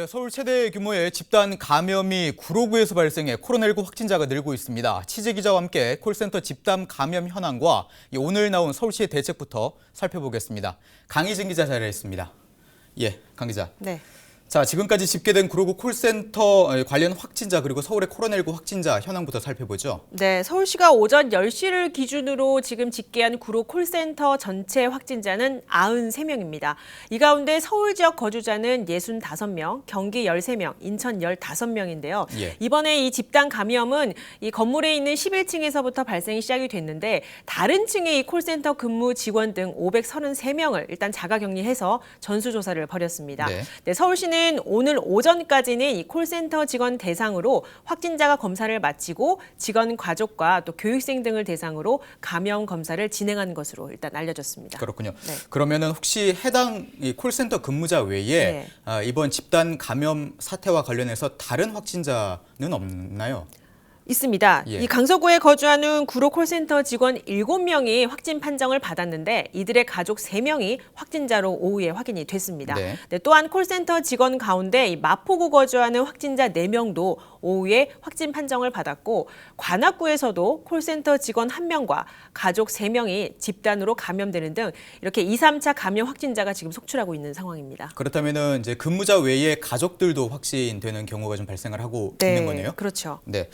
네, 서울 최대 규모의 집단 감염이 구로구에서 발생해 코로나19 확진자가 늘고 있습니다. 취재 기자와 함께 콜센터 집단 감염 현황과 오늘 나온 서울시의 대책부터 살펴보겠습니다. 강희진 기자 자리에 있습니다. 예, 강 기자. 네. 자, 지금까지 집계된 구로구 콜센터 관련 확진자 그리고 서울의 코로나19 확진자 현황부터 살펴보죠. 네, 서울시가 오전 10시를 기준으로 지금 집계한 구로 콜센터 전체 확진자는 93명입니다. 이 가운데 서울 지역 거주자는 65명, 경기 13명, 인천 15명인데요. 예. 이번에 이 집단 감염은 이 건물에 있는 11층에서부터 발생이 시작이 됐는데 다른 층의 이 콜센터 근무 직원 등 533명을 일단 자가격리해서 전수조사를 벌였습니다. 네, 서울시는 오늘 오전까지는 이 콜센터 직원 대상으로 확진자가 검사를 마치고 직원 가족과 또 교육생 등을 대상으로 감염 검사를 진행한 것으로 일단 알려졌습니다. 그렇군요. 네. 그러면은 혹시 해당 이 콜센터 근무자 외에 이번 집단 감염 사태와 관련해서 다른 확진자는 없나요? 있습니다. 예. 이 강서구에 거주하는 구로 콜센터 직원 7명이 확진 판정을 받았는데 이들의 가족 3명이 확진자로 오후에 확인이 됐습니다. 네. 네, 또한 콜센터 직원 가운데 이 마포구 거주하는 확진자 4명도 오후에 확진 판정을 받았고 관악구에서도 콜센터 직원 1명과 가족 3명이 집단으로 감염되는 등 이렇게 2, 3차 감염 확진자가 지금 속출하고 있는 상황입니다. 그렇다면은 이제 근무자 외에 가족들도 확진되는 경우가 좀 발생을 하고 있는 거네요. 그렇죠. 네.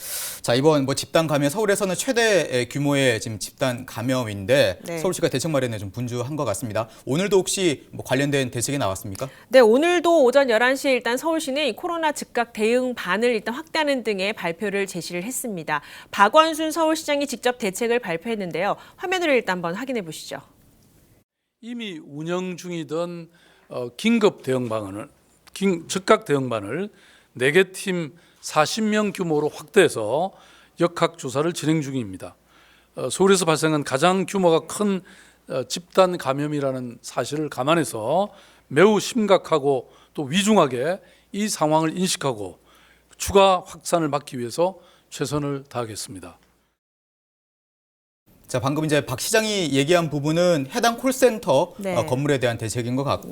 자, 이번 집단 감염 서울에서는 최대 규모의 지금 집단 감염인데 네. 서울시가 대책 마련에 좀 분주한 것 같습니다. 오늘도 혹시 관련된 대책이 나왔습니까? 네, 오늘도 오전 11시에 일단 서울시는 이 코로나 즉각 대응반을 일단 확대하는 등의 발표를 제시를 했습니다. 박원순 서울시장이 직접 대책을 발표했는데요. 화면으로 일단 한번 확인해 보시죠. 이미 운영 중이던 긴급 대응반을 즉각 대응반을 4개 팀 40명 규모로 확대해서 역학 조사를 진행 중입니다. 서울에서 발생한 가장 규모가 큰 집단 감염이라는 사실을 감안해서 매우 심각하고 또 위중하게 이 상황을 인식하고 추가 확산을 막기 위해서 최선을 다하겠습니다. 자, 방금 이제 박 시장이 얘기한 부분은 해당 콜센터 건물에 대한 대책인 것 같고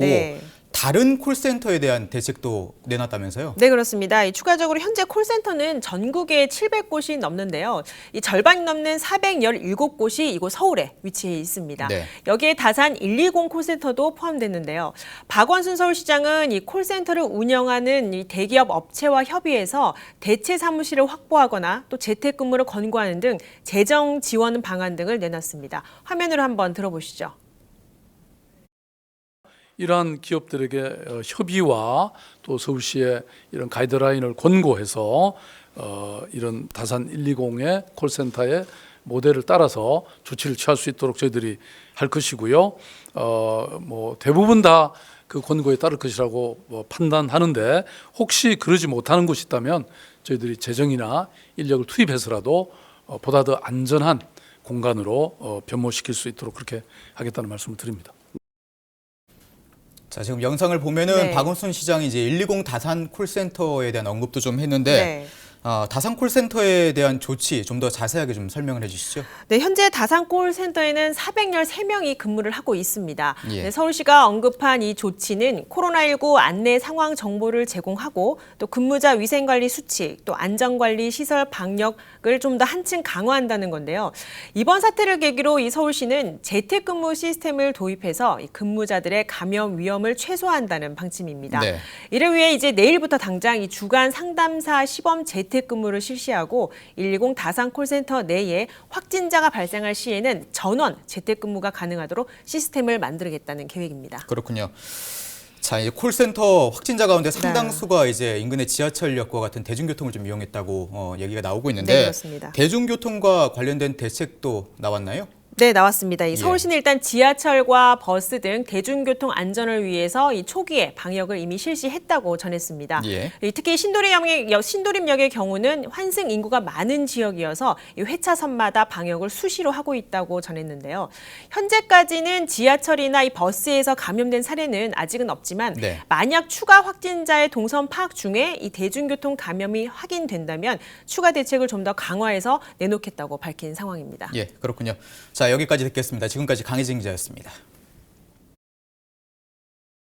다른 콜센터에 대한 대책도 내놨다면서요? 네, 그렇습니다. 추가적으로 현재 콜센터는 전국에 700곳이 넘는데요. 이 절반이 넘는 417곳이 이곳 서울에 위치해 있습니다. 네. 여기에 다산 120 콜센터도 포함됐는데요. 박원순 서울시장은 이 콜센터를 운영하는 이 대기업 업체와 협의해서 대체 사무실을 확보하거나 또 재택근무를 권고하는 등 재정 지원 방안 등을 내놨습니다. 화면으로 한번 들어보시죠. 이러한 기업들에게 협의와 또 서울시의 이런 가이드라인을 권고해서 이런 다산 120의 콜센터의 모델을 따라서 조치를 취할 수 있도록 저희들이 할 것이고요. 뭐 대부분 다 그 권고에 따를 것이라고 판단하는데 혹시 그러지 못하는 곳이 있다면 저희들이 재정이나 인력을 투입해서라도 보다 더 안전한 공간으로 변모시킬 수 있도록 그렇게 하겠다는 말씀을 드립니다. 자, 지금 영상을 보면은 박원순 시장이 이제 120 다산 콜센터에 대한 언급도 좀 했는데 다산 콜센터에 대한 조치 좀 더 자세하게 좀 설명을 해주시죠. 네, 현재 다산 콜센터에는 413명이 근무를 하고 있습니다. 예. 네, 서울시가 언급한 이 조치는 코로나19 안내 상황 정보를 제공하고 또 근무자 위생관리 수칙, 또 안전관리 시설 방역을 좀 더 한층 강화한다는 건데요. 이번 사태를 계기로 이 서울시는 재택근무 시스템을 도입해서 이 근무자들의 감염 위험을 최소화한다는 방침입니다. 네. 이를 위해 이제 내일부터 당장 이 주간 상담사 시범 재택근무를 실시하고 120 다산 콜센터 내에 확진자가 발생할 시에는 전원 재택근무가 가능하도록 시스템을 만들겠다는 계획입니다. 그렇군요. 자, 이제 콜센터 확진자 가운데 상당수가 이제 인근의 지하철역과 같은 대중교통을 좀 이용했다고 얘기가 나오고 있는데 그렇습니다. 대중교통과 관련된 대책도 나왔나요? 네, 나왔습니다. 이 서울시는 일단 지하철과 버스 등 대중교통 안전을 위해서 이 초기에 방역을 이미 실시했다고 전했습니다. 특히 신도림역의 경우는 환승 인구가 많은 지역이어서 이 회차선마다 방역을 수시로 하고 있다고 전했는데요. 현재까지는 지하철이나 이 버스에서 감염된 사례는 아직은 없지만 만약 추가 확진자의 동선 파악 중에 이 대중교통 감염이 확인된다면 추가 대책을 좀 더 강화해서 내놓겠다고 밝힌 상황입니다. 예, 그렇군요. 자, 여기까지 듣겠습니다. 지금까지 강희진 기자였습니다.